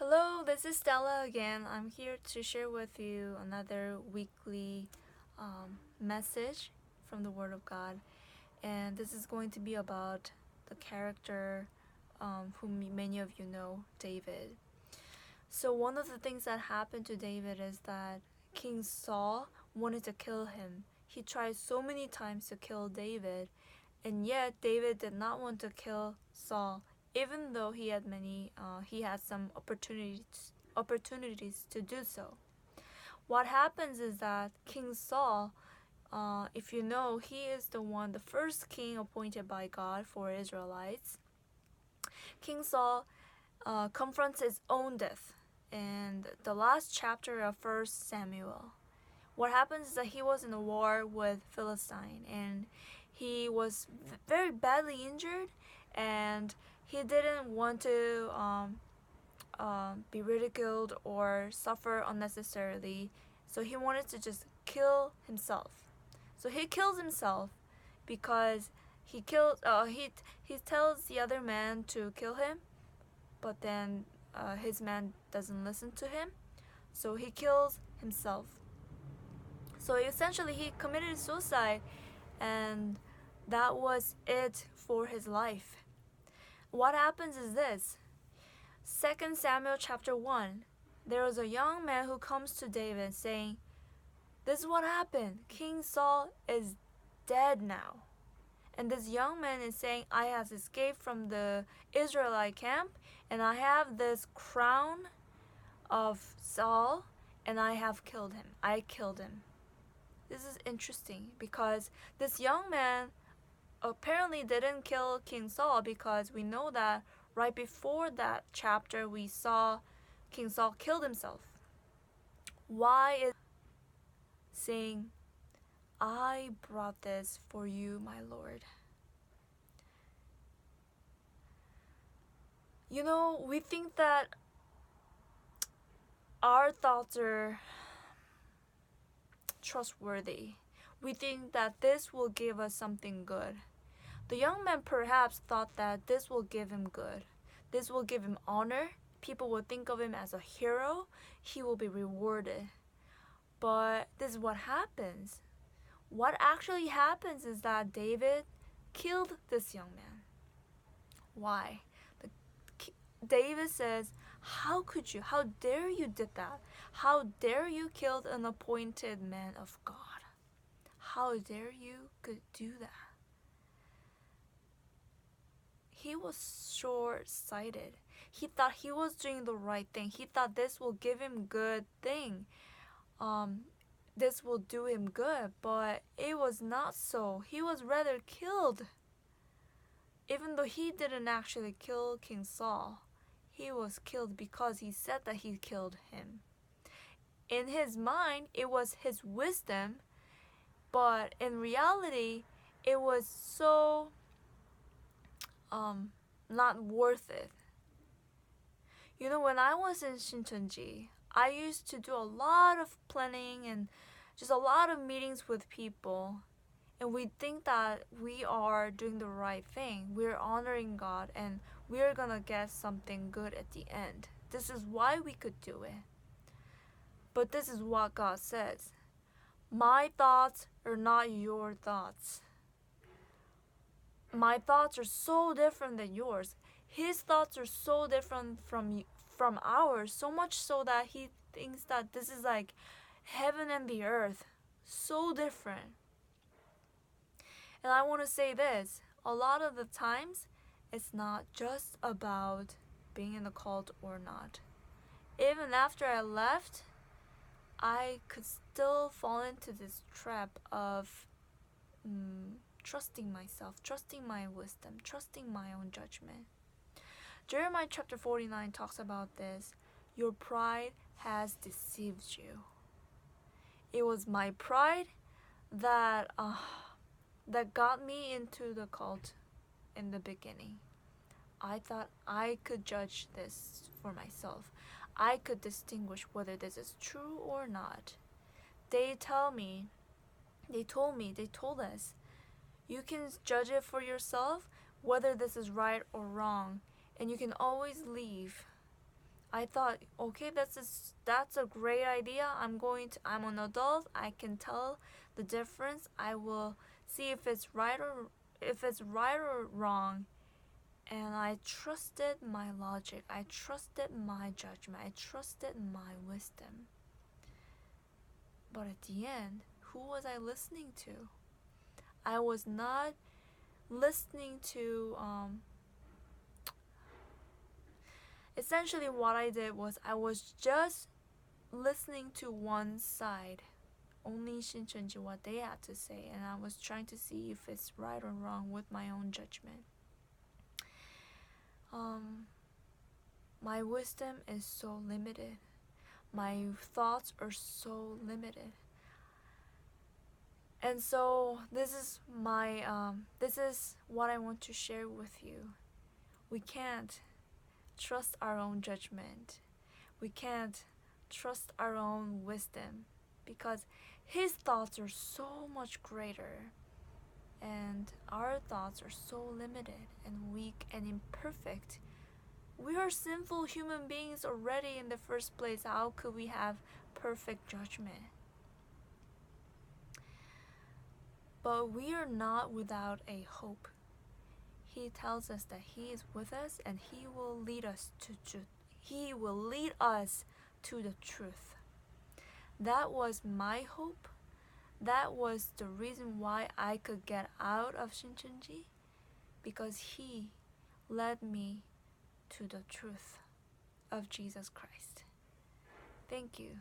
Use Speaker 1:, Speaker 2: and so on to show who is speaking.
Speaker 1: Hello, this is Stella again. I'm here to share with you another weekly message from the Word of God. And this is going to be about the character whom many of you know, David. So, one of the things that happened to David is that King Saul wanted to kill him. He tried so many times to kill David, and yet David did not want to kill Saul, even though he had some opportunities to do so. What happens is that King Saul, if you know, he is the first king appointed by God for Israelites. King Saul confronts his own death in the last chapter of 1 Samuel. What happens is that he was in a war with Philistine, and he was very badly injured, and he didn't want to be ridiculed or suffer unnecessarily, so he wanted to just kill himself. So he kills himself because he tells the other man to kill him, but then his man doesn't listen to him, so he kills himself. So essentially, he committed suicide, and that was it for his life. What happens is this: 2 Samuel chapter 1. There was a young man who comes to David saying, "This is what happened. King Saul is dead now." And this young man is saying, "I have escaped from the Israelite camp, and I have this crown of Saul, and I have killed him. I killed him." This is interesting because this young man apparently didn't kill King Saul, because we know that right before that chapter we saw King Saul killed himself. Why is saying, "I brought this for you, my Lord"? You know, we think that our thoughts are trustworthy. We think that this will give us something good. The young man perhaps thought that this will give him good. This will give him honor. People will think of him as a hero. He will be rewarded. But this is what happens. What actually happens is that David killed this young man. Why? David says, "How could you? How dare you did that? How dare you killed an appointed man of God? How dare you could do that?" He was short-sighted. He thought he was doing the right thing. He thought this will give him good thing. This will do him good, but it was not so. He was rather killed. Even though he didn't actually kill King Saul, he was killed because he said that he killed him. In his mind, it was his wisdom, but in reality, it was so not worth it. You know, when I was in Shincheonji, I used to do a lot of planning and just a lot of meetings with people, and we think that we are doing the right thing. We're honoring God, and we're gonna get something good at the end. This is why we could do it. But this is what God says: "My thoughts are not your thoughts." My thoughts are so different than yours. His thoughts are so different from ours, so much so that he thinks that this is like heaven and the earth. So different. And I want to say this: a lot of the times, it's not just about being in a cult or not. Even after I left, I could still fall into this trap of trusting myself, trusting my wisdom, trusting my own judgment. Jeremiah chapter 49 talks about this. Your pride has deceived you. It was my pride that got me into the cult in the beginning. I thought I could judge this for myself. I could distinguish whether this is true or not. They told us, you can judge it for yourself whether this is right or wrong, and you can always leave. I thought, okay, that's a great idea. I'm an adult. I can tell the difference. I will see if it's right or wrong. And I trusted my logic. I trusted my judgment. I trusted my wisdom. But at the end, who was I listening to? I was not listening to essentially what I did was I was just listening to one side, only Shincheonji, what they had to say, and I was trying to see if it's right or wrong with my own judgment. My wisdom is so limited. My thoughts are so limited. And so this is what I want to share with you. We can't trust our own judgment. We can't trust our own wisdom because his thoughts are so much greater and our thoughts are so limited and weak and imperfect. We are sinful human beings already in the first place. How could we have perfect judgment? But we are not without a hope. He tells us that he is with us and he will lead us to truth. He will lead us to the truth. That was my hope. That was the reason why I could get out of Shincheonji, because he led me to the truth of Jesus Christ. Thank you.